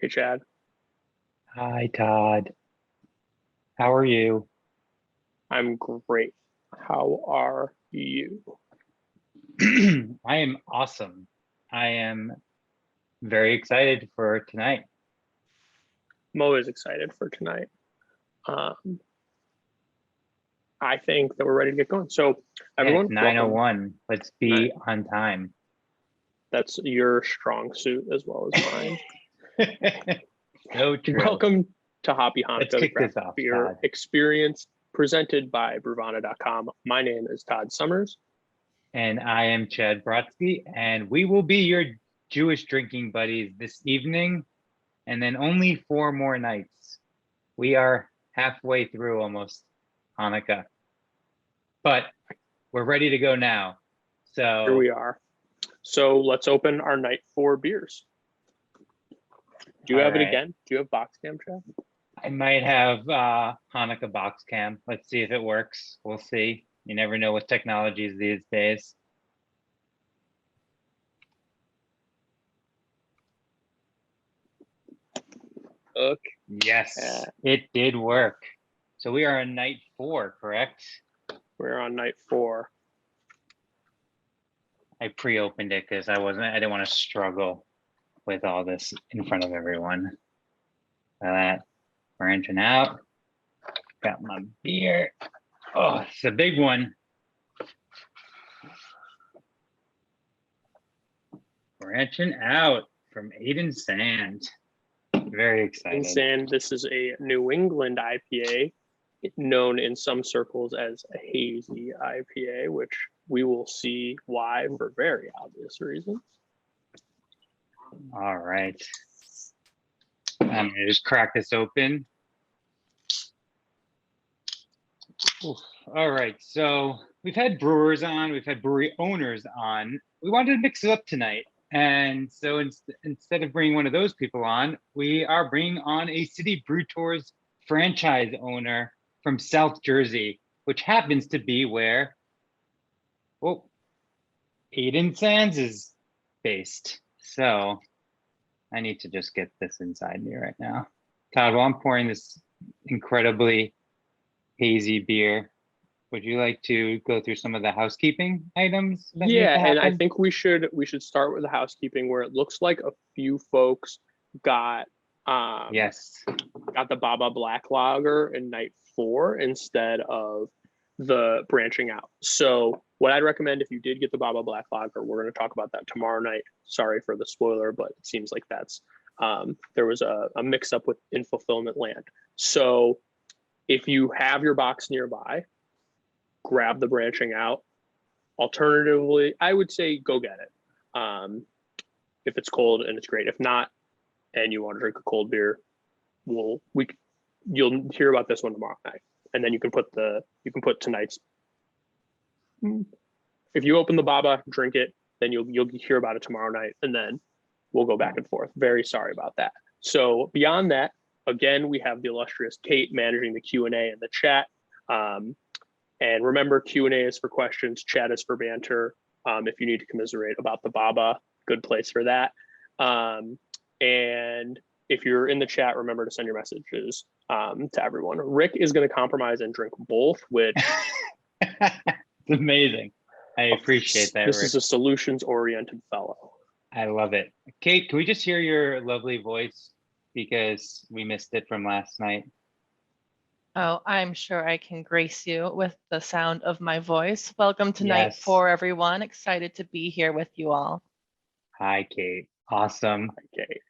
Hey, Chad. Hi, Todd. How are you? I'm great. How are you? I am awesome. I am very excited for tonight. I'm always excited for tonight. Um, I think that we're ready to get going. So, Yeah, it's everyone, welcome. 9:01. Let's Night. be on time. That's your strong suit as well as mine. So true. Welcome to Hoppy Let's Hanukkah, the kick craft this off, beer Todd. experience presented by Brewvana.com. My name is Todd Summers. And I am Chad Brodsky, and we will be your Jewish drinking buddies this evening, and then only 4 more nights. We are halfway through almost Hanukkah, but we're ready to go now. Here So, we are. So, let's open our night 4 beers. Do you all have it right. again? Do you have box cam, Chad? I might have Hanukkah box cam. Let's see if it works. We'll see. You never know with technologies these days. Okay. Yes, it did work. So we are on night 4, correct? We're on night 4. I pre-opened it because I didn't want to struggle with all this in front of everyone. That branching out. Got my beer. Oh, it's a big one. Branching out from Eight Sand. Very excited. And this is a New England IPA, known in some circles as a hazy IPA, which we will see why for very obvious reasons. All right. I'm gonna just crack this open. Oof. All right, so we've had brewers on, we've had brewery owners on. We wanted to mix it up tonight. And so instead of bringing one of those people on, we are bringing on a City Brew Tours franchise owner from South Jersey, which happens to be where, well, Eight Sands is based. So I need to just get this inside me right now. Todd, while I'm pouring this incredibly hazy beer, would you like to go through some of the housekeeping items that need Yeah, to and I happen? think we should start with the housekeeping, where it looks like a few folks got Yes. got the Baba Black Lager in night 4 instead of the branching out. So what I'd recommend, if you did get the Baba Black Lager, we're going to talk about that tomorrow night. Sorry for the spoiler, but it seems like that's there was a mix up in fulfillment land. So if you have your box nearby, grab the branching out. Alternatively, I would say go get it. If it's cold and it's great. If not, and you want to drink a cold beer, you'll hear about this one tomorrow night, and then you can put tonight's. If you open the Baba, drink it, then you'll hear about it tomorrow night, and then we'll go back and forth. Very sorry about that. So beyond that, again, we have the illustrious Kate managing the Q&A and the chat. And remember, Q&A is for questions, chat is for banter. If you need to commiserate about the Baba, good place for that. And if you're in the chat, remember to send your messages to everyone. Rick is going to compromise and drink both, which It's amazing. I appreciate that, this Rick. is a solutions-oriented fellow. I love it. Kate, can we just hear your lovely voice because we missed it from last night? Oh, I'm sure I can grace you with the sound of my voice. Welcome to night Yes. 4, everyone. Excited to be here with you all. Hi, Kate. Awesome. Okay.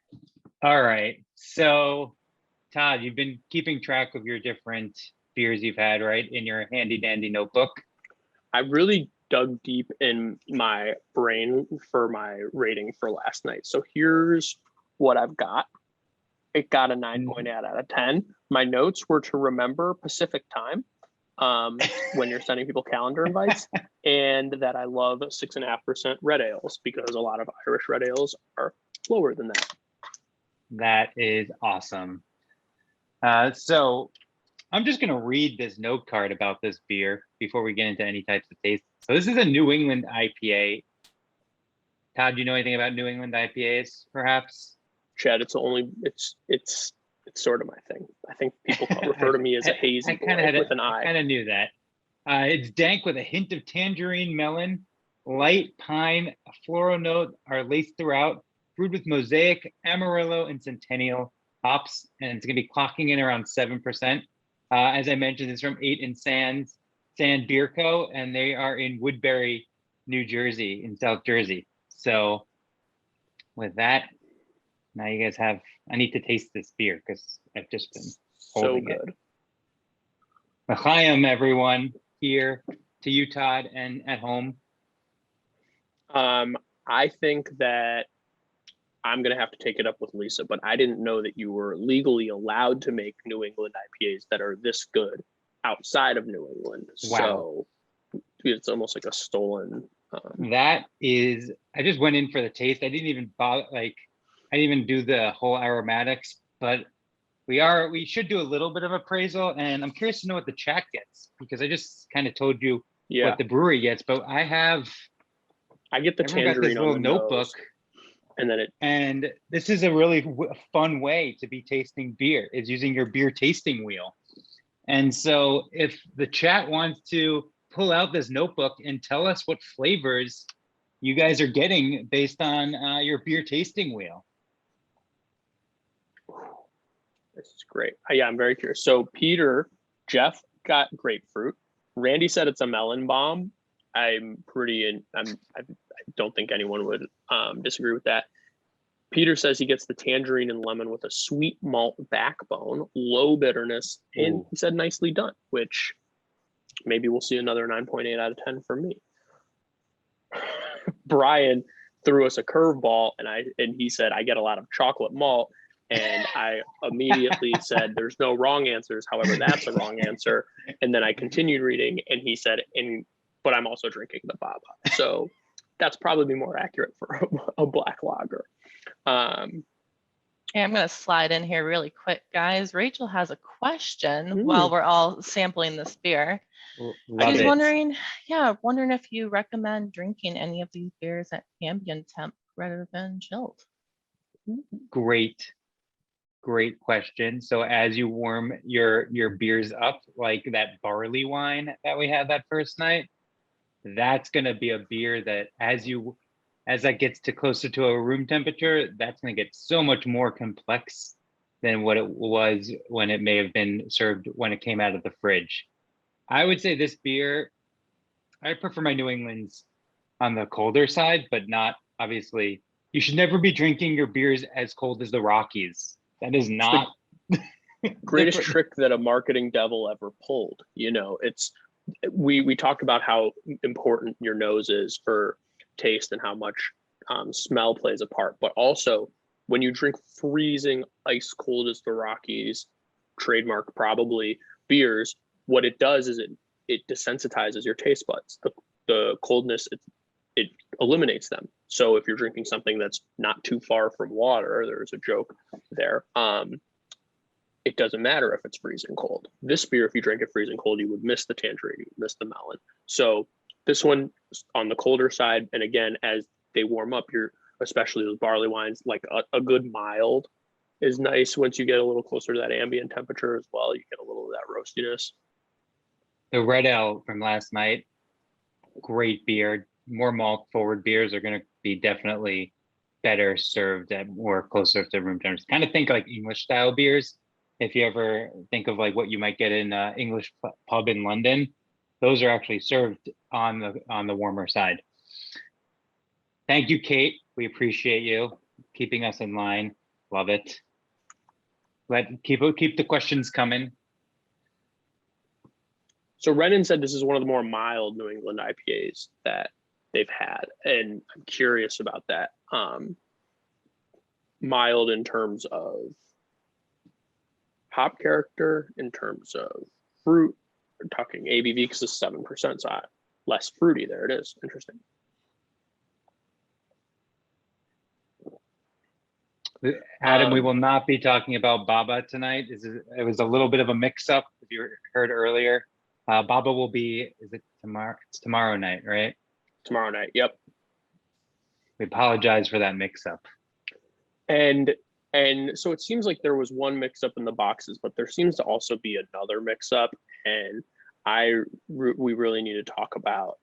All right. So, Todd, you've been keeping track of your different beers you've had, right, in your handy dandy notebook? I really dug deep in my brain for my rating for last night. So here's what I've got. It got a 9.8 out of 10. My notes were to remember Pacific time when you're sending people calendar invites, and that I love 6.5% red ales because a lot of Irish red ales are lower than that. That is awesome. So I'm just going to read this note card about this beer before we get into any types of taste. So this is a New England IPA. Todd, do you know anything about New England IPAs, perhaps? Chad, it's sort of my thing. I think people refer to me as a hazy boy with an I eye. kind of knew that. It's dank with a hint of tangerine, melon, light pine, a floral note are laced throughout, brewed with Mosaic, Amarillo, and Centennial hops, and it's going to be clocking in around 7%. As I mentioned, it's from Eight Sand Beer Co., and they are in Woodbury, New Jersey, in South Jersey. So with that, now you guys have, I need to taste this beer because I've just been So holding good. it. L'chaim, everyone, here to you, Todd, and at home. I think that I'm gonna have to take it up with Lisa, but I didn't know that you were legally allowed to make New England IPAs that are this good outside of New England. Wow. So it's almost like a stolen. That is, I just went in for the taste. I didn't even bother, I didn't even do the whole aromatics, but we should do a little bit of appraisal, and I'm curious to know what the chat gets, because I just kind of told you what the brewery gets, but I get the everyone got tangerine this on little the notebook, nose, and then and this is a really fun way to be tasting beer, is using your beer tasting wheel. And so if the chat wants to pull out this notebook and tell us what flavors you guys are getting based on your beer tasting wheel. this is great. Yeah, I'm very curious. So Jeff got grapefruit. Randy said it's a melon bomb. I don't think anyone would disagree with that. Peter says he gets the tangerine and lemon with a sweet malt backbone, low bitterness, and he said nicely done, which maybe we'll see another 9.8 out of 10 from me. Brian threw us a curveball, and he said I get a lot of chocolate malt, and I immediately said there's no wrong answers. However, that's a wrong answer. And then I continued reading, and he said, but I'm also drinking the Baba. So that's probably more accurate for a black lager. Hey, I'm going to slide in here really quick, guys. Rachel has a question while we're all sampling this beer. She's wondering if you recommend drinking any of these beers at ambient temp rather than chilled. Great question. So as you warm your beers up, like that barley wine that we had that first night, that's going to be a beer that as that gets to closer to a room temperature, that's going to get so much more complex than what it was when it may have been served when it came out of the fridge. I would say this beer, I prefer my New Englands on the colder side, but not obviously. You should never be drinking your beers as cold as the Rockies. That is not greatest trick that a marketing devil ever pulled. We talked about how important your nose is for taste and how much smell plays a part, but also when you drink freezing ice cold as the Rockies, trademark probably, beers, what it does is it desensitizes your taste buds. The coldness, it eliminates them. So if you're drinking something that's not too far from water, there's a joke there, it doesn't matter if it's freezing cold. This beer, if you drink it freezing cold, you would miss the tangerine, you would miss the melon. So this one on the colder side, and again, as they warm up, especially those barley wines, like a good mild is nice. Once you get a little closer to that ambient temperature as well, you get a little of that roastiness. The Red Ale from last night, great beer. More malt forward beers are going to be definitely better served at more closer to room temperature. Kind of think like English style beers. If you ever think of like what you might get in an English pub in London, those are actually served on the warmer side. Thank you, Kate. We appreciate you keeping us in line. Love it. Keep the questions coming. So Renan said this is one of the more mild New England IPAs that they've had, and I'm curious about that. Mild in terms of hop character, in terms of fruit. We're talking ABV because it's 7%, so less fruity. There it is. Interesting. Adam, we will not be talking about Baba tonight. It was a little bit of a mix-up, if you heard earlier. Baba will be, is it tomorrow? It's tomorrow night, right? Tomorrow night, yep. We apologize for that mix-up. And And so it seems like there was one mix up in the boxes, but there seems to also be another mix up. And we really need to talk about.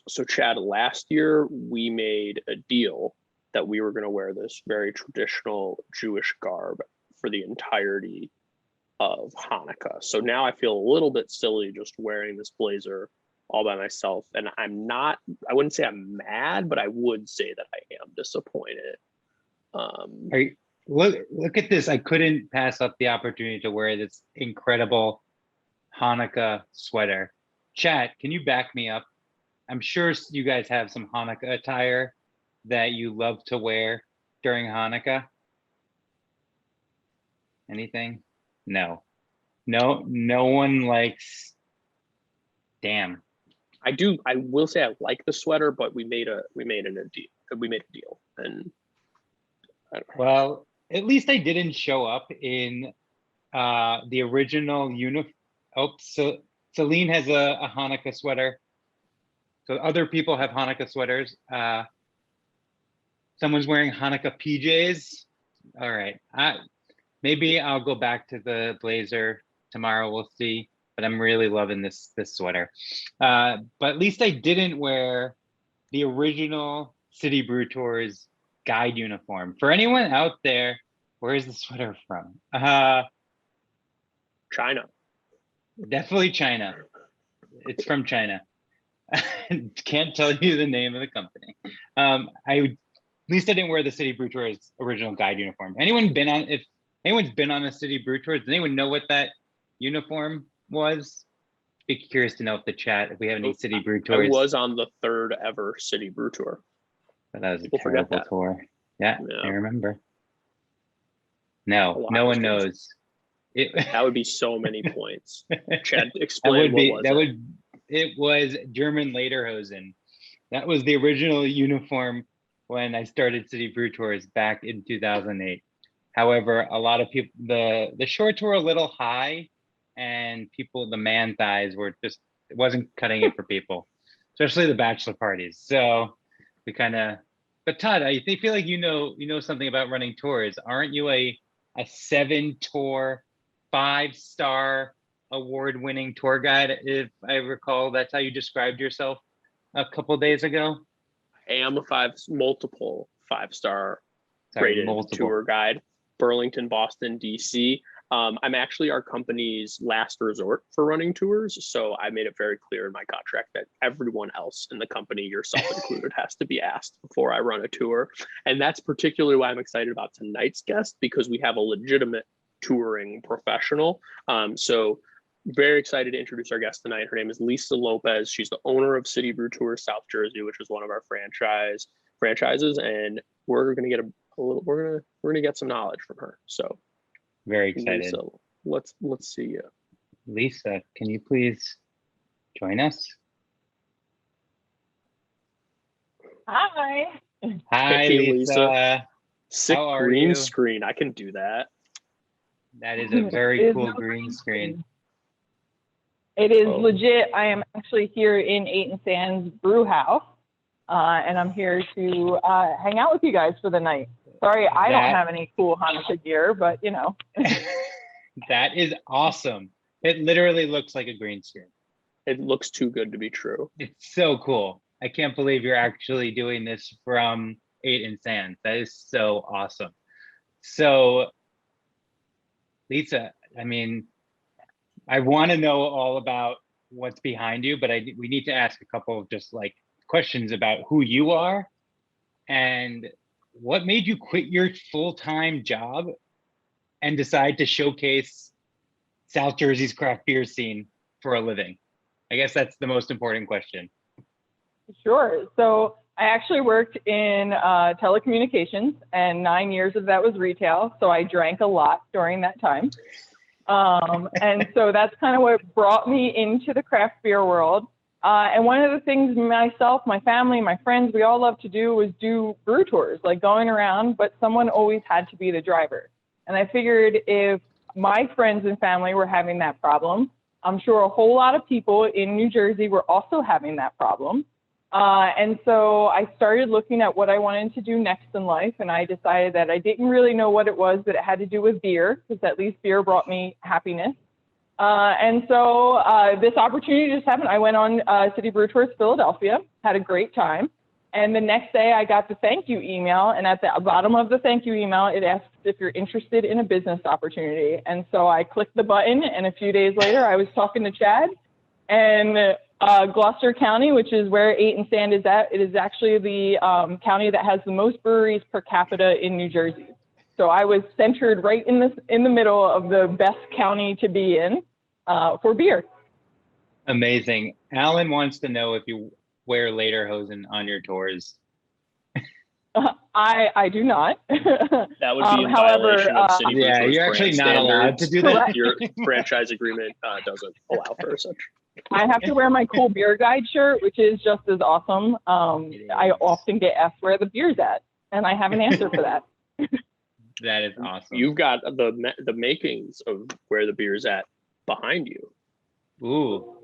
So Chad, last year we made a deal that we were going to wear this very traditional Jewish garb for the entirety of Hanukkah. So now I feel a little bit silly just wearing this blazer all by myself. And I wouldn't say I'm mad, but I would say that I am disappointed. Look at this. I couldn't pass up the opportunity to wear this incredible Hanukkah sweater. Chat, can you back me up? I'm sure you guys have some Hanukkah attire that you love to wear during Hanukkah. Anything? No one likes. Damn. I will say I like the sweater, but we made a deal. And well, at least I didn't show up in the original uniform. Oh, so Celine has a Hanukkah sweater. So other people have Hanukkah sweaters. Someone's wearing Hanukkah PJs. All right. Maybe I'll go back to the blazer tomorrow. We'll see. But I'm really loving this sweater. But at least I didn't wear the original City Brew Tours guide uniform. For anyone out there, where is the sweater from? China. Definitely China. It's from China. Can't tell you the name of the company. At least I didn't wear the City Brew Tours original guide uniform. If anyone's been on a City Brew Tour, does anyone know what that uniform was? Be curious to know if we have any City Brew Tours. I was on the 3rd ever City Brew Tour. But that was a terrible tour. Yeah, I remember. No one knows. That would be so many points. Chad, explain It was German Lederhosen. That was the original uniform when I started City Brew Tours back in 2008. However, a lot of people, the shorts were a little high, and the man thighs were it wasn't cutting it for people, especially the bachelor parties. So we but Todd, I feel like you know something about running tours. Aren't you a 7-tour, 5-star award-winning tour guide? If I recall, that's how you described yourself a couple days ago. I am a multiple 5-star rated tour guide. Burlington, Boston, DC. I'm actually our company's last resort for running tours. So I made it very clear in my contract that everyone else in the company, yourself included, has to be asked before I run a tour. And that's particularly why I'm excited about tonight's guest, because we have a legitimate touring professional. So very excited to introduce our guest tonight. Her name is Lisa Lopez. She's the owner of City Brew Tours South Jersey, which is one of our franchises. And we're going to get we're gonna get some knowledge from her. So very excited. Lisa, let's see you. Lisa, can you please join us? Hi. Hi, Hey, Lisa. Sick How are green you? screen. I can do that. That is a very cool green screen. It is legit. I am actually here in Eight Sand Brew House, and I'm here to hang out with you guys for the night. Sorry, I don't have any cool Hanukkah gear, but you know. That is awesome. It literally looks like a green screen. It looks too good to be true. It's so cool. I can't believe you're actually doing this from Eight Sand. That is so awesome. So, Lisa, I mean, I want to know all about what's behind you, but we need to ask a couple of just like questions about who you are and what made you quit your full-time job and decide to showcase South Jersey's craft beer scene for a living. I guess that's the most important question. Sure. So I actually worked in telecommunications, and 9 years of that was retail. So I drank a lot during that time. And so that's kind of what brought me into the craft beer world. And one of the things myself, my family, my friends, we all love to do was do brew tours, like going around, but someone always had to be the driver. And I figured if my friends and family were having that problem, I'm sure a whole lot of people in New Jersey were also having that problem. And so I started looking at what I wanted to do next in life, and I decided that I didn't really know what it was, but it had to do with beer, because at least beer brought me happiness. And so this opportunity just happened. I went on City Brew Tours Philadelphia, had a great time. And the next day I got the thank you email, and at the bottom of the thank you email, it asks if you're interested in a business opportunity. And so I clicked the button, and a few days later I was talking to Chad, and Gloucester County, which is where Eight Sand is at, it is actually the county that has the most breweries per capita in New Jersey. So I was centered right in the middle of the best county to be in for beer. Amazing. Alan wants to know if you wear lederhosen on your tours. I do not. That would be in however, violation of City Brew yeah, Tours you're actually brand not allowed to do that. Correct. Your franchise agreement doesn't allow for such. I have to wear my cool beer guide shirt, which is just as awesome. I often get asked where the beer's at, and I have an answer for that. That is awesome. You've got the makings of where the beer's at behind you. Ooh,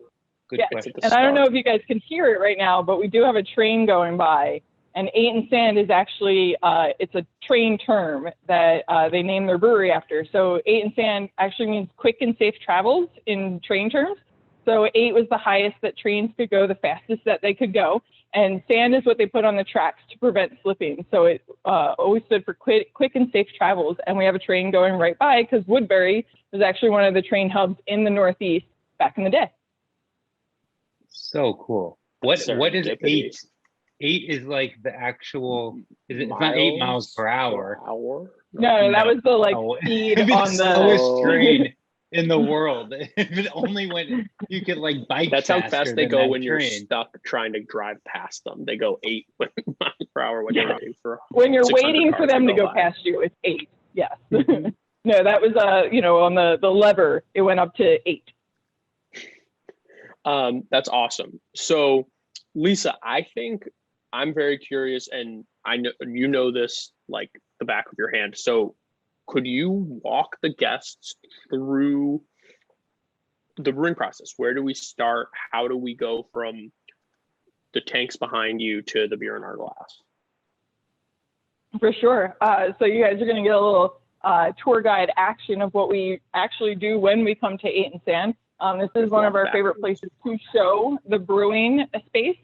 good Yeah, question. and I don't know if you guys can hear it right now, but we do have a train going by. And Eight Sand is actually, it's a train term that they named their brewery after. So Eight Sand actually means quick and safe travels in train terms. So 8 was the highest that trains could go, the fastest that they could go. And sand is what they put on the tracks to prevent slipping. So it always stood for quick and safe travels. And we have a train going right by because Woodbury was actually one of the train hubs in the Northeast back in the day. So cool. What is Serendipity. 8? 8 is like the actual, it's not 8 miles per hour. No, that was the like No. speed It'd be on the the slowest train in the world. If it only went, you could like bike. That's how faster fast they than go that when you're train. stuck trying to drive past them. They go 8 miles per hour when you're waiting for. when you're 600 waiting for cars them to go by. past you, it's 8. Yes. Mhm. No, that was on the lever, it went up to 8. That's awesome. So, Lisa, I think I'm very curious, and I know you know this like the back of your hand. So, could you walk the guests through the brewing process? Where do we start? How do we go from the tanks behind you to the beer in our glass? For sure. So you guys are going to get a little tour guide action of what we actually do when we come to Eight Sand. This is one of our favorite places to show the brewing space.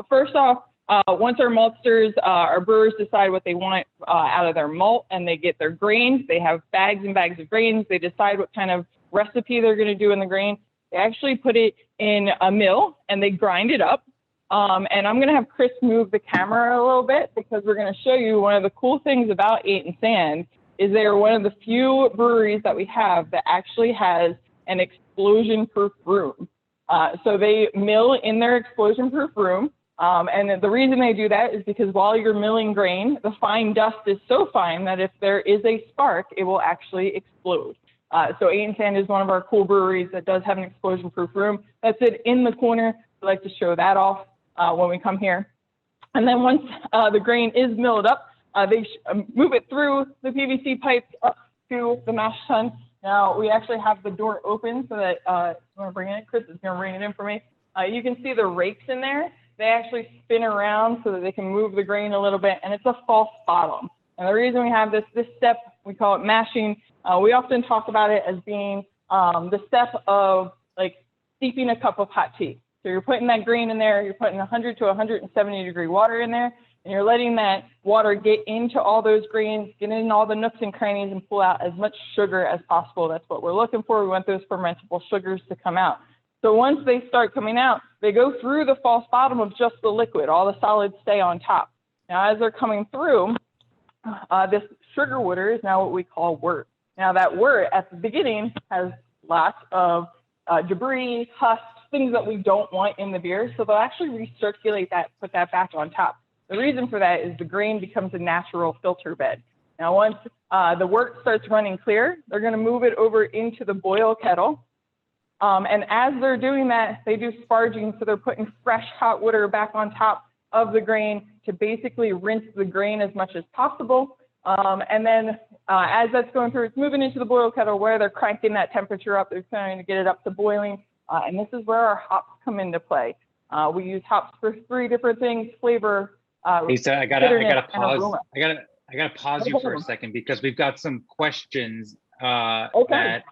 First off, once our maltsters, our brewers decide what they want out of their malt, and they get their grains. They have bags and bags of grains. They decide what kind of recipe they're going to do in the grain. They actually put it in a mill and they grind it up. And I'm going to have Chris move the camera a little bit because we're going to show you one of the cool things about Eight Sand is they are one of the few breweries that we have that actually has an explosion-proof room. So they mill in their explosion-proof room. And the reason they do that is because while you're milling grain, the fine dust is so fine that if there is a spark, it will actually explode. So Eight Sand is one of our cool breweries that does have an explosion-proof room. That's it in the corner. I like to show that off when we come here. And then once the grain is milled up, they move it through the PVC pipes up to the mash tun. Now we actually have the door open so that you want to bring it in? Chris is going to bring it in for me. You can see the rakes in there. They actually spin around so that they can move the grain a little bit, and it's a false bottom. And the reason we have this step, we call it mashing. We often talk about it as being the step of like steeping a cup of hot tea. So you're putting that grain in there, you're putting 100 to 170 degree water in there, and you're letting that water get into all those grains, get in all the nooks and crannies, and pull out as much sugar as possible. That's what we're looking for. We want those fermentable sugars to come out. So once they start coming out, they go through the false bottom of just the liquid. All the solids stay on top. Now, as they're coming through, this sugar water is now what we call wort. Now, that wort at the beginning has lots of debris, husks, things that we don't want in the beer. So they'll actually recirculate that, put that back on top. The reason for that is the grain becomes a natural filter bed. Now, once the wort starts running clear, they're going to move it over into the boil kettle. And as they're doing that, they do sparging. So they're putting fresh hot water back on top of the grain to basically rinse the grain as much as possible. And then as that's going through, it's moving into the boil kettle where they're cranking that temperature up. They're trying to get it up to boiling. And this is where our hops come into play. We use hops for 3 different things: flavor, Lisa, I gotta bitterness, and pause. aroma. I gotta pause you for a second because we've got some questions Okay. that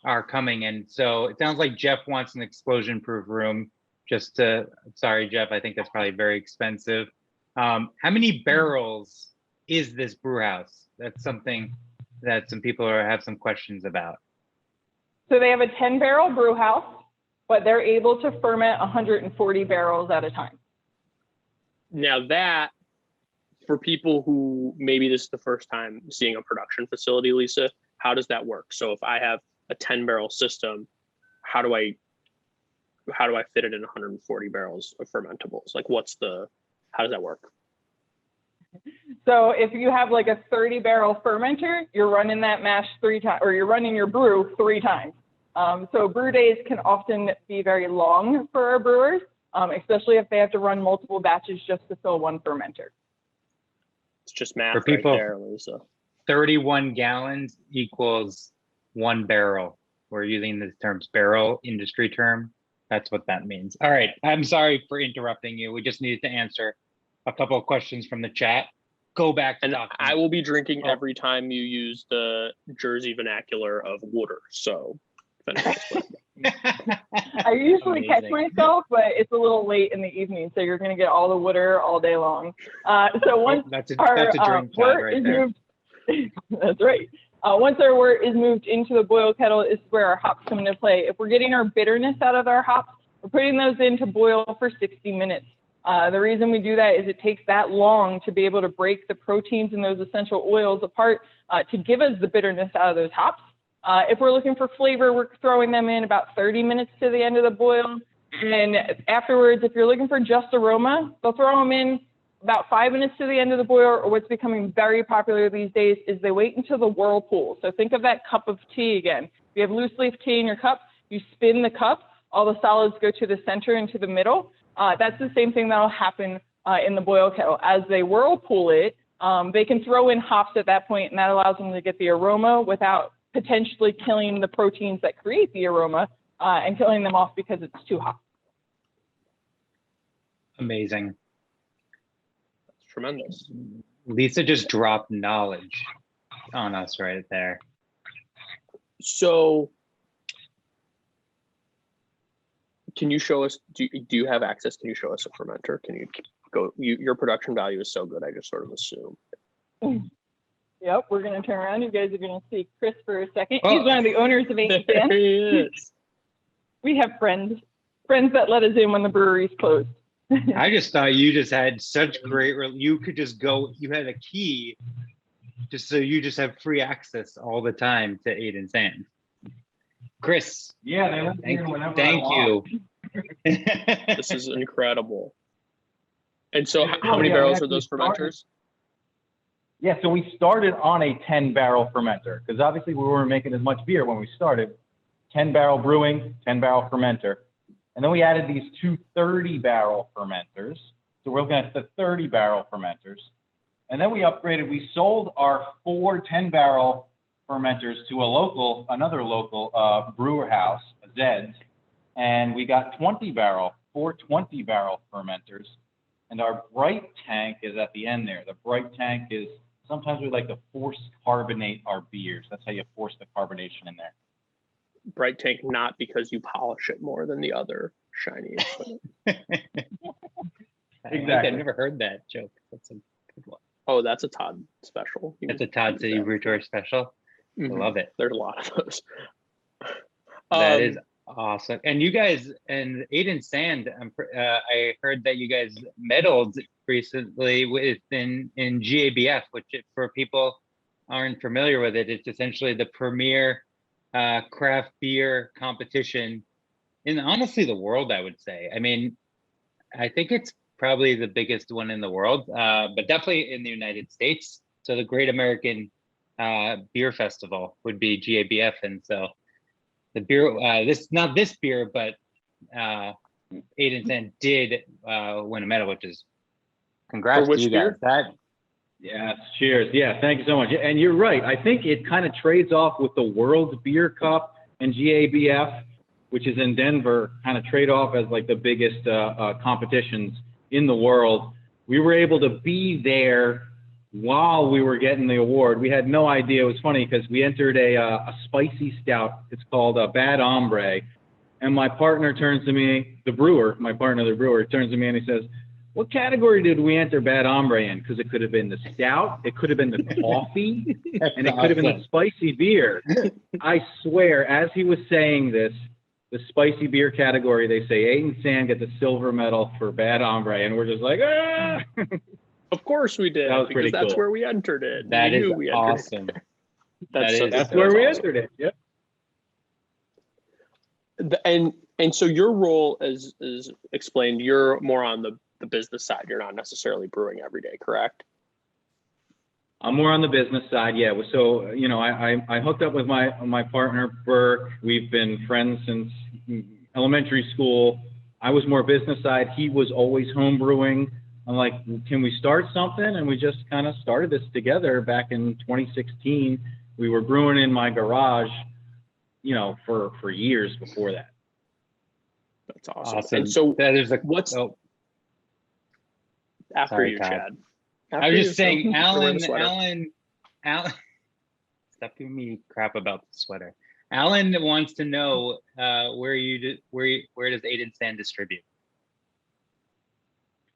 are coming in. So it sounds like Jeff wants an explosion-proof room. Sorry, Jeff, I think that's probably very expensive. How many barrels is this brew house? That's something that some people have some questions about. So they have a 10-barrel brew house, but they're able to ferment 140 barrels at a time. Now that, for people who maybe this is the first time seeing a production facility, Lisa, how does that work? So if I have a 10-barrel system, how do I fit it in 140 barrels of fermentables? Like how does that work? So if you have like a 30-barrel fermenter, you're running that mash 3 times, or you're running your brew 3 times. So brew days can often be very long for our brewers, especially if they have to run multiple batches just to fill 1 fermenter. It's just math For people, right there, Lisa. 31 gallons equals 1 barrel. We're using the terms barrel industry term. That's what that means. All right, I'm sorry for interrupting you. We just needed to answer a couple of questions from the chat. Go back to And document. I will be drinking every time you use the Jersey vernacular of water. So I usually catch myself, but it's a little late in the evening, so you're going to get all the water all day long. So once that's a wort drink right is there. moved, that's right. Once our wort is moved into the boil kettle, is where our hops come into play. If we're getting our bitterness out of our hops, we're putting those in to boil for 60 minutes. The reason we do that is it takes that long to be able to break the proteins and those essential oils apart to give us the bitterness out of those hops. If we're looking for flavor, we're throwing them in about 30 minutes to the end of the boil. And afterwards, if you're looking for just aroma, they'll throw them in about 5 minutes to the end of the boil, or what's becoming very popular these days is they wait until the whirlpool. So think of that cup of tea again. If you have loose leaf tea in your cup, you spin the cup, all the solids go to the center and to the middle. That's the same thing that'll happen in the boil kettle. As they whirlpool it, they can throw in hops at that point, and that allows them to get the aroma without potentially killing the proteins that create the aroma and killing them off because it's too hot. Amazing. that's tremendous. Lisa just dropped knowledge on us right there. So can you show us, do you have access? Can you show us a fermenter? Can you go, your production value is so good, I just sort of assume. Yep, we're going to turn around. You guys are going to see Chris for a second. Oh. He's one of the owners of Eight There Sand. he is. We have friends that let us in when the brewery's closed. I just thought you just had such great, you could just go, you had a key, just so you just have free access all the time to Eight Sand. Chris. Yeah, they let me in whenever I Thank want. you. This is incredible. And so Yeah, how many we barrels are actually those started- fermenters? Yeah, so we started on a 10-barrel fermenter because obviously we weren't making as much beer when we started. 10-barrel brewing, 10-barrel fermenter. And then we added these 2 30-barrel fermenters. So we're looking at the 30-barrel fermenters. And then we upgraded, we sold our 4 10-barrel fermenters to another local brewer house, Zed's. And we got 20-barrel, 4 20-barrel fermenters. And our bright tank is at the end there. The bright tank is, sometimes we like to force carbonate our beers. That's how you force the carbonation in there. Bright tank, not because you polish it more than the other shiny. Exactly. I've never heard that joke. That's a good one. Oh, that's a Todd special. That's a Todd City Brewery special. Mhm. I love it. There's a lot of those. That is awesome. And you guys, and Eight Sand, I heard that you guys medaled recently in GABF, which for people aren't familiar with it, it's essentially the premier craft beer competition in honestly the world, I would say. I mean, I think it's probably the biggest one in the world, but definitely in the United States. So the Great American Beer Festival would be GABF, and so the beer, not this beer, but Eight Sand did win a medal, which is congrats For which to you guys. beer? Yes, cheers. Yeah, thank you so much. And you're right. I think it kind of trades off with the World Beer Cup and GABF. which is in Denver, kind of trade off as like the biggest competitions in the world. We were able to be there while we were getting the award. We had no idea. It was funny because we entered a spicy stout. It's called a Bad Hombre. And my partner turns to me, the brewer turns to me and he says, "What category did we enter Bad Hombre in?" Because it could have been the stout, it could have been the coffee, and it could have been the spicy beer. I swear, as he was saying this, the spicy beer category, they say Eight Sand get the silver medal for Bad Hombre, and we're just like, ah! Of course we did, That was because pretty that's cool. where we entered it. That We is knew we entered awesome. it. That's That's where we awesome. entered it. Yep. And so your role is explained, you're more on the business side. You're not necessarily brewing every day, correct? I'm more on the business side, yeah. So, I hooked up with my partner, Burke. We've been friends since elementary school. I was more business side. He was always home brewing. I'm like, can we start something? And we just kind of started this together back in 2016. We were brewing in my garage, for years before that. That's awesome. Awesome. And so that is what's after Sorry, you, Todd. Chad? I was just saying, Alan, stop giving me crap about the sweater. Alan wants to know where does Eight Sand distribute?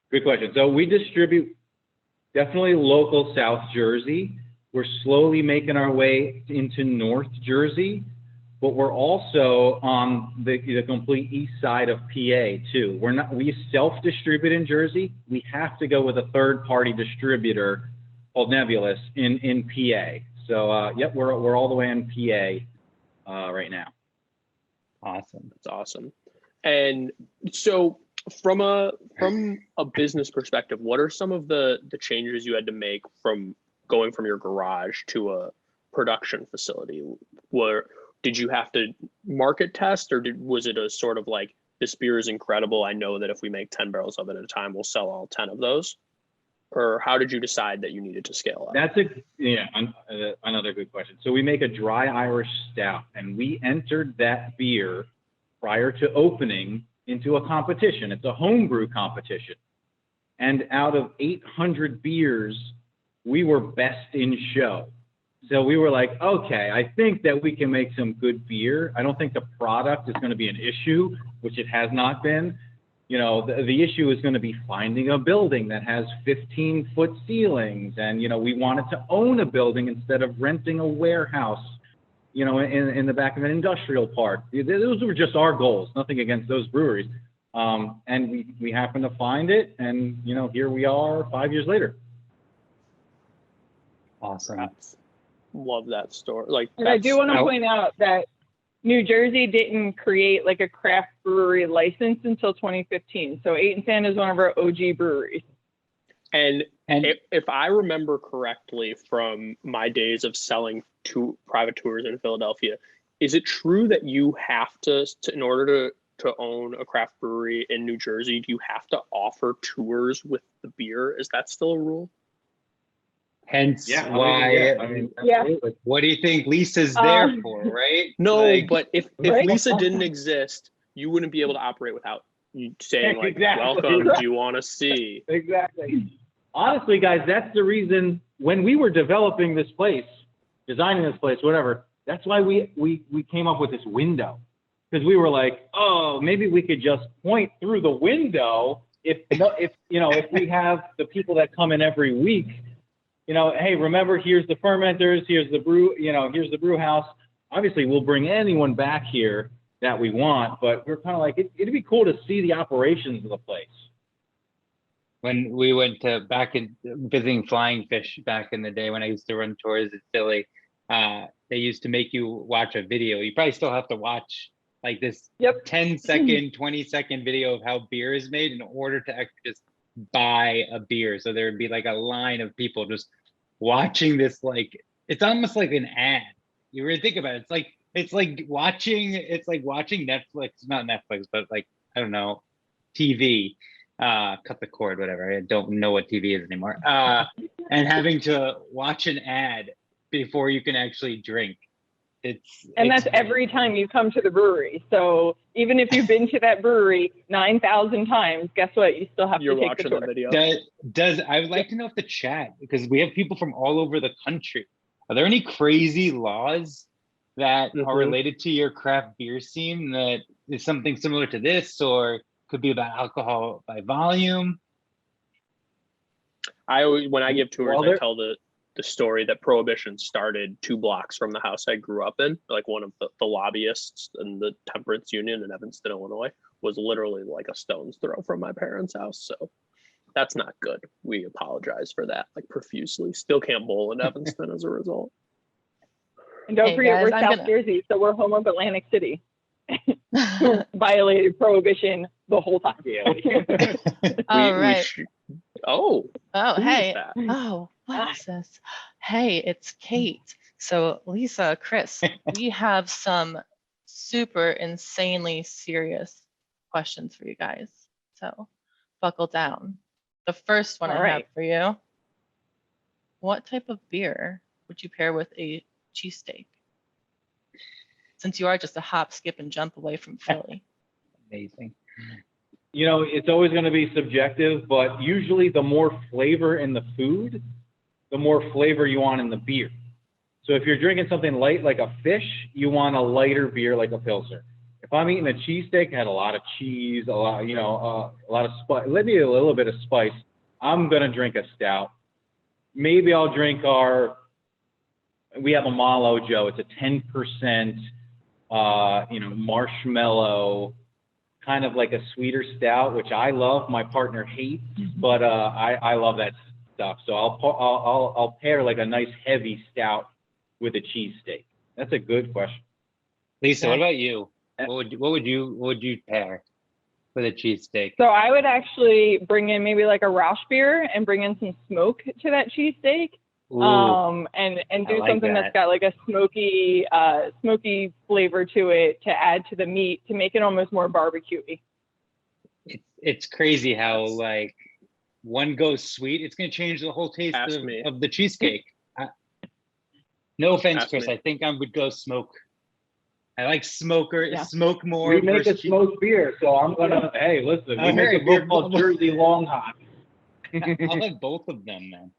Good question. So we distribute definitely local South Jersey. We're slowly making our way into North Jersey, but we're also on the complete east side of PA too. We self-distribute in Jersey. We have to go with a third-party distributor called Nebulous in PA. So yep, we're all the way in PA right now. Awesome. That's awesome. And so from a business perspective, what are some of the changes you had to make from going from your garage to a production facility? Did you have to market test, or was it a sort of like, this beer is incredible, I know that if we make 10 barrels of it at a time, we'll sell all 10 of those? Or how did you decide that you needed to scale up? That's another good question. So we make a dry Irish stout, and we entered that beer prior to opening into a competition. It's a homebrew competition. And out of 800 beers, we were best in show. So we were like, okay, I think that we can make some good beer. I don't think the product is going to be an issue, which it has not been. The issue is going to be finding a building that has 15-foot ceilings. And, we wanted to own a building instead of renting a warehouse, in the back of an industrial park. Those were just our goals, nothing against those breweries. And we happened to find it. And, here we are 5 years later. Awesome. Love that story. And I do want to point out that New Jersey didn't create like a craft brewery license until 2015. So Eight Sand is one of our OG breweries. And if I remember correctly from my days of selling private tours in Philadelphia, is it true that you have to in order to own a craft brewery in New Jersey, do you have to offer tours with the beer? Is that still a rule? Hence why. What do you think Lisa's there for, right? No, but if Lisa didn't exist, you wouldn't be able to operate without you saying like, welcome, do you want to see? Exactly. Honestly, guys, that's the reason when we were developing this place, designing this place, whatever, that's why we came up with this window. Because we were like, oh, maybe we could just point through the window if we have the people that come in every week. Hey, remember, here's the fermenters, here's the brew, here's the brew house. Obviously, we'll bring anyone back here that we want, but we're kind of like, it'd be cool to see the operations of the place. When we went to visiting Flying Fish back in the day when I used to run tours in Philly, they used to make you watch a video. You probably still have to watch like this 10-second, 20-second video of how beer is made in order to actually just buy a beer. So there would be like a line of people just watching this, like it's almost like an ad. You really think about it. It's like watching Netflix, not Netflix, but like, I don't know, TV. Cut the cord, whatever. I don't know what TV is anymore. And having to watch an ad before you can actually drink. And that's every time you come to the brewery. So even if you've been to that brewery 9,000 times, guess what? You still have You're to take watching the the tour. video. I would like to know if the chat, because we have people from all over the country. Are there any crazy laws that are related to your craft beer scene that is something similar to this, or could be about alcohol by volume? When I give tours, I tell the story that Prohibition started 2 blocks from the house I grew up in. Like one of the lobbyists in the Temperance Union in Evanston, Illinois, was literally like a stone's throw from my parents' house. So that's not good. We apologize for that, like profusely. Still can't bowl in Evanston as a result. And don't forget, guys, we're South Jersey, so we're home of Atlantic City. Violated Prohibition the whole time. All right. Oh, hey. Oh, what is this? Hey, it's Kate. So Lisa, Chris, we have some super insanely serious questions for you guys. So buckle down. The first one I have for you. What type of beer would you pair with a cheesesteak? Since you are just a hop, skip, and jump away from Philly. Amazing. You know, it's always going to be subjective, but usually the more flavor in the food, the more flavor you want in the beer. So if you're drinking something light like a fish, you want a lighter beer like a Pilsner. If I'm eating a cheesesteak, it had a lot of cheese, a lot of spice, maybe a little bit of spice, I'm going to drink a stout. Maybe I'll drink we have a Malo Joe. It's a 10%, marshmallow, kind of like a sweeter stout, which I love. My partner hates, but I love that stuff. So I'll pair like a nice heavy stout with a cheesesteak. That's a good question. Lisa, what about you? What would you pair with a cheesesteak? So I would actually bring in maybe like a Rausch beer and bring in some smoke to that cheesesteak. And do something that's got like a smoky flavor to it to add to the meat to make it almost more barbecue-y. It's crazy how like one goes sweet, it's going to change the whole taste of the cheesecake. No offense, Chris. I think I would go smoke. I like smoke more. We make a smoked beer, so I'm gonna. Hey, listen, we make a beer called Jersey Long Hot. I'll have both of them, man.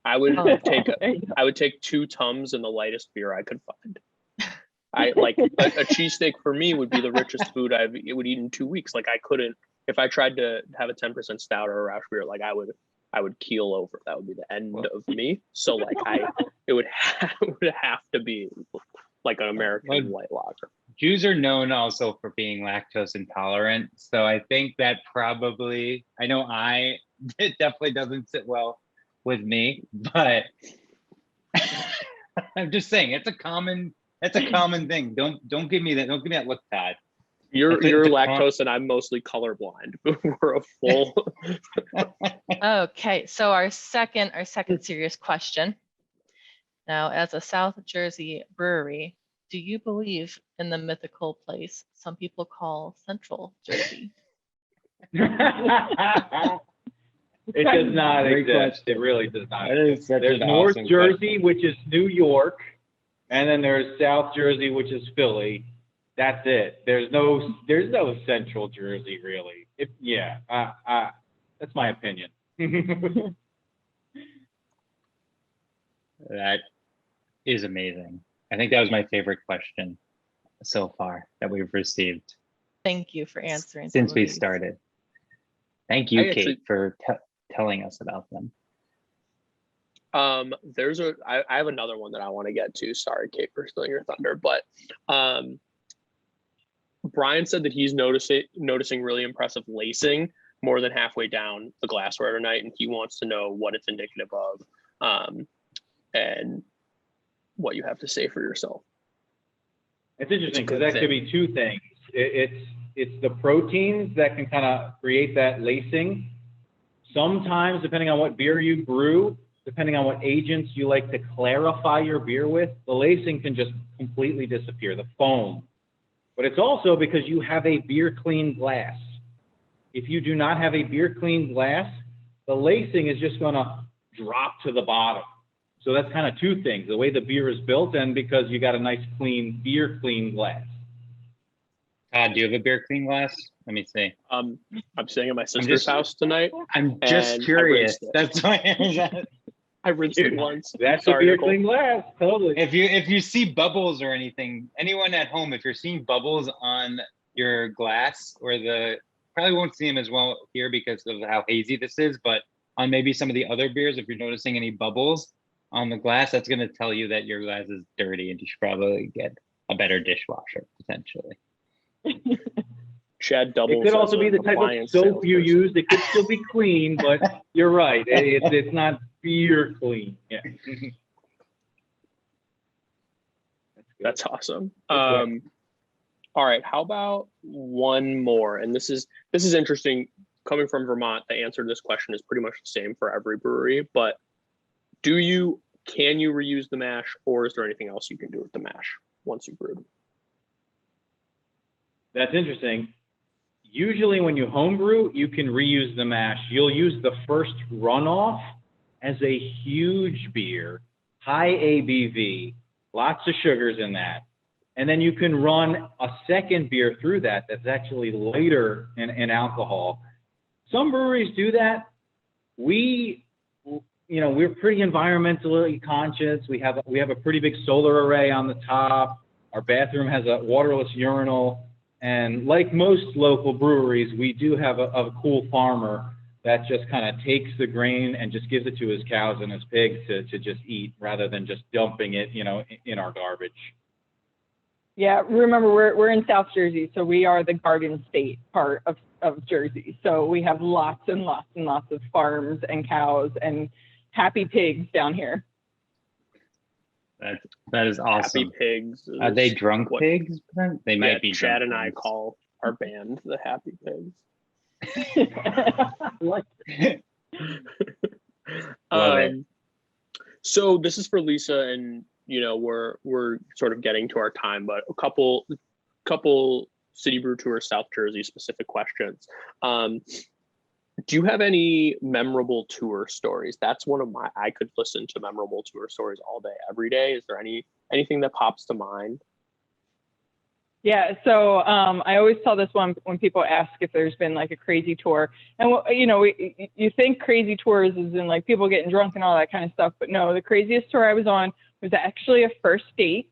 I would take 2 Tums and the lightest beer I could find. I like a cheesesteak for me would be the richest food it would eat in 2 weeks. Like I couldn't, if I tried to have a 10% stout or a Rausch beer, like I would keel over. That would be the end of me. So like it would have to be like an American white lager. Jews are known also for being lactose intolerant. So I think that probably, it definitely doesn't sit well with me, but I'm just saying it's a common thing. Don't give me that. Don't give me that look, Todd. You're lactose and I'm mostly colorblind. We're a full. Okay, so our second serious question. Now, as a South Jersey brewery, do you believe in the mythical place some people call Central Jersey? It does not exist. It really does not. There's North Jersey, which is New York, and then there's South Jersey, which is Philly. That's it. There's no Central Jersey, really. That's my opinion. That is amazing. I think that was my favorite question so far that we've received. Thank you for answering. Since we started. Thank you, Kate, for telling us about them. I have another one that I want to get to. Sorry, Kate, for stealing your thunder, but Brian said that he's noticing really impressive lacing more than halfway down the glassware tonight, and he wants to know what it's indicative of, and what you have to say for yourself. It's interesting because that could be 2 things. It's the proteins that can kind of create that lacing. Sometimes, depending on what beer you brew, depending on what agents you like to clarify your beer with, the lacing can just completely disappear, the foam. But it's also because you have a beer clean glass. If you do not have a beer clean glass, the lacing is just going to drop to the bottom. So that's kind of two things, the way the beer is built and because you got a nice clean beer clean glass. Todd, do you have a beer clean glass? Let me see. I'm staying at my sister's house tonight. I'm just and curious. That's why I rinsed it once. That's Sorry, a beer Nicole. clean glass, totally. if you see bubbles or anything, anyone at home, if you're seeing bubbles on your glass, or probably won't see them as well here because of how hazy this is, but on maybe some of the other beers, if you're noticing any bubbles on the glass, that's going to tell you that your glass is dirty and you should probably get a better dishwasher potentially. Chad doubles. It could also as be an the type of appliance soap you salesperson. use. It could still be clean, but you're right. It's not beer clean. Yeah. That's awesome. Good. All right, how about one more? And this is interesting. Coming from Vermont, the answer to this question is pretty much the same for every brewery. But can you reuse the mash, or is there anything else you can do with the mash once you brewed? That's interesting. Usually when you homebrew, you can reuse the mash. You'll use the first runoff as a huge beer, high ABV, lots of sugars in that. And then you can run a second beer through that that's actually lighter in alcohol. Some breweries do that. We're pretty environmentally conscious. We have a pretty big solar array on the top. Our bathroom has a waterless urinal. And like most local breweries, we do have a cool farmer that just kind of takes the grain and just gives it to his cows and his pigs to just eat rather than just dumping it, in our garbage. Yeah, remember we're in South Jersey, so we are the Garden State part of Jersey. So we have lots and lots and lots of farms and cows and happy pigs down here. That is awesome. Happy pigs. Are they drunk pigs? They might be. Chad drunk and I pigs. call our band the Happy Pigs. What? Love it. So this is for Lisa, and we're sort of getting to our time, but a couple City Brew Tour South Jersey specific questions. Do you have any memorable tour stories? That's I could listen to memorable tour stories all day, every day. Is there anything that pops to mind? Yeah, so I always tell this one when people ask if there's been like a crazy tour. And, you think crazy tours is in like people getting drunk and all that kind of stuff. But no, the craziest tour I was on was actually a first date.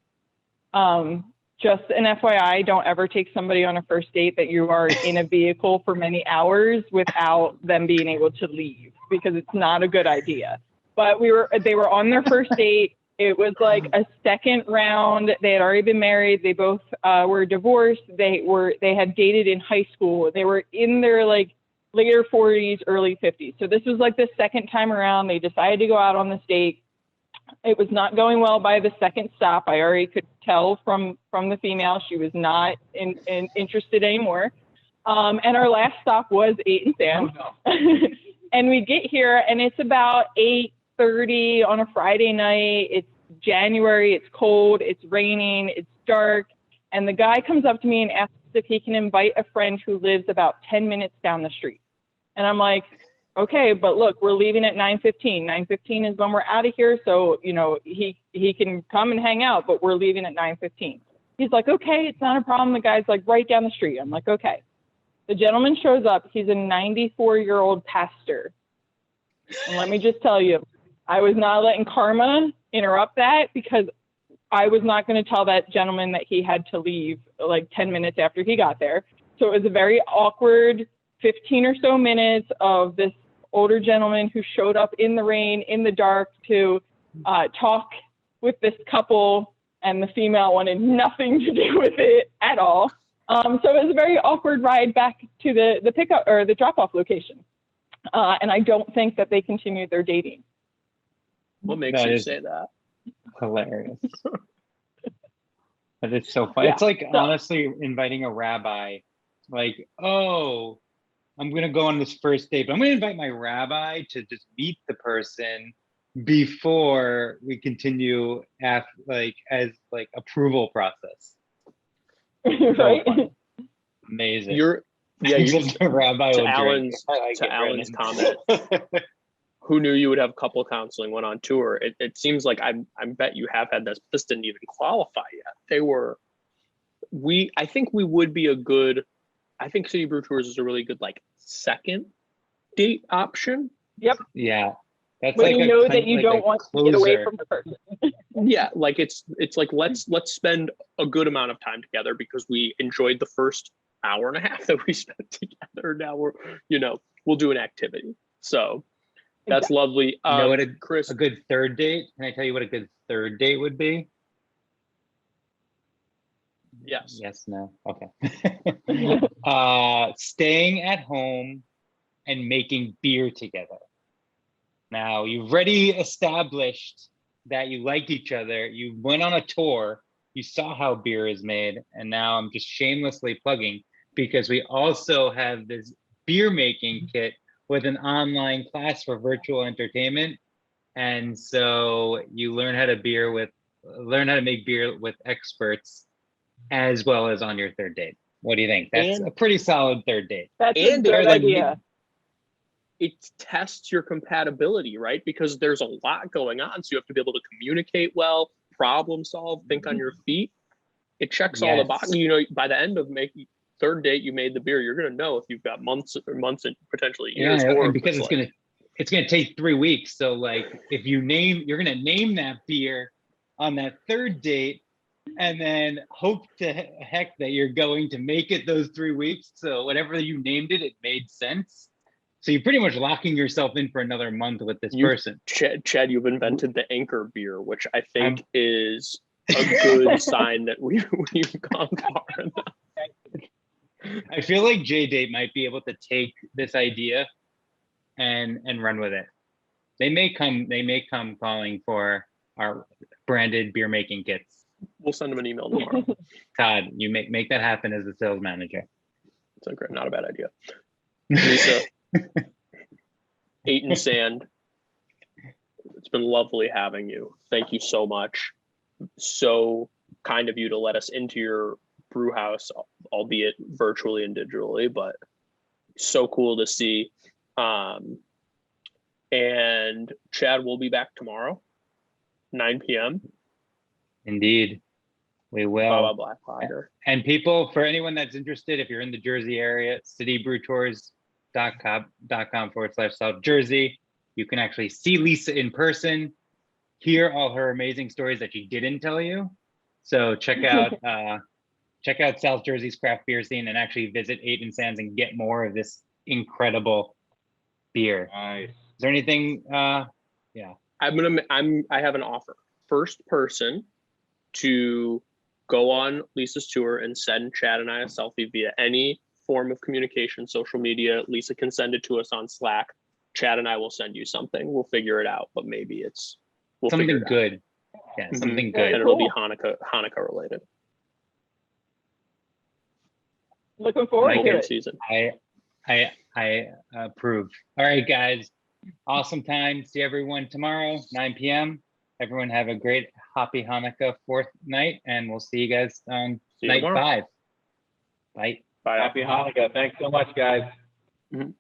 Just an FYI, don't ever take somebody on a first date that you are in a vehicle for many hours without them being able to leave, because it's not a good idea. But they were on their first date. It was like a second round. They had already been married. They both were divorced. They had dated in high school. They were in their like later 40s, early 50s. So this was like the second time around. They decided to go out on this date. It was not going well by the second stop. I already could tell from the female she was not interested anymore. And our last stop was Eight Sand. Oh, no. And we get here, and it's about 8:30 on a Friday night. It's January. It's cold. It's raining. It's dark. And the guy comes up to me and asks if he can invite a friend who lives about 10 minutes down the street. And I'm like, okay, but look, we're leaving at 9:15. 9:15 is when we're out of here. So, he can come and hang out, but we're leaving at 9:15. He's like, okay, it's not a problem. The guy's like right down the street. I'm like, okay. The gentleman shows up. He's a 94-year-old pastor. And let me just tell you, I was not letting karma interrupt that, because I was not going to tell that gentleman that he had to leave like 10 minutes after he got there. So it was a very awkward 15 or so minutes of this older gentleman who showed up in the rain, in the dark, to talk with this couple, and the female wanted nothing to do with it at all. So it was a very awkward ride back to the pickup or the drop-off location. And I don't think that they continued their dating. What makes you say that? Hilarious. But it's so funny. Yeah, it's like honestly inviting a rabbi, like, oh, I'm going to go on this first date, but I'm going to invite my rabbi to just meet the person before we continue as approval process. Right? So amazing. You're just a rabbi to will Alan's drink. comment. who knew you would have couple counseling when on tour? It seems like I bet you have had this. This didn't even qualify yet. I think we would be a good. I think City Brew Tours is a really good like second date option. Yep. Yeah. That's When like you know that you don't want to get away closer. from the person. Yeah, like it's like let's spend a good amount of time together because we enjoyed the first hour and a half that we spent together. Now we'll do an activity. So that's lovely. You know what Chris, a good third date? Can I tell you what a good third date would be? yes. Yes, no. Okay. Staying at home and making beer together. Now, you've already established that you like each other. You went on a tour. You saw how beer is made. And now I'm just shamelessly plugging because we also have this beer making kit with an online class for virtual entertainment. And so you learn how to make beer with experts as well as on your third date. What do you think? That's a pretty solid third date. That's a good idea. It tests your compatibility, right? Because there's a lot going on. So you have to be able to communicate well, problem solve, think on your feet. It checks all the boxes. You know, by the end of making third date, you made the beer, you're going to know if you've got months and potentially years. Yeah, or and because it's going to take 3 weeks. So like if you're going to name that beer on that third date and then hope to heck that you're going to make it those 3 weeks. So whatever you named it, it made sense. So you're pretty much locking yourself in for another month with this person. Chad, you've invented the anchor beer, which I think is a good sign that we've gone far enough. I feel like J-Date might be able to take this idea and run with it. They may come calling for our branded beer making kits. We'll send them an email tomorrow. Todd, you make that happen as the sales manager. It's not a bad idea. Lisa, Eight Sand, it's been lovely having you. Thank you so much. So kind of you to let us into your brew house, albeit virtually and digitally, but so cool to see. And Chad will be back tomorrow, 9 p.m. Indeed, we will. Baba Black Lager. And people, for anyone that's interested, if you're in the Jersey area, citybrewtours.com/South Jersey. You can actually see Lisa in person, hear all her amazing stories that she didn't tell you. So check out South Jersey's craft beer scene and actually visit Eight Sands and get more of this incredible beer. Nice. Is there anything? Yeah. I have an offer. First person to go on Lisa's tour and send Chad and I a selfie via any form of communication, social media. Lisa can send it to us on Slack. Chad and I will send you something. We'll figure it out, but maybe we'll something good. Yeah, something good. And it'll be Hanukkah related. Looking forward to it. Season. I approve. All right, guys. Awesome time. See everyone tomorrow, 9 p.m. Everyone have a great Hoppy Hanukkah 4th night, and we'll see you guys on night 5. Bye. Happy Hanukkah. Thanks so much, guys. Mm-hmm.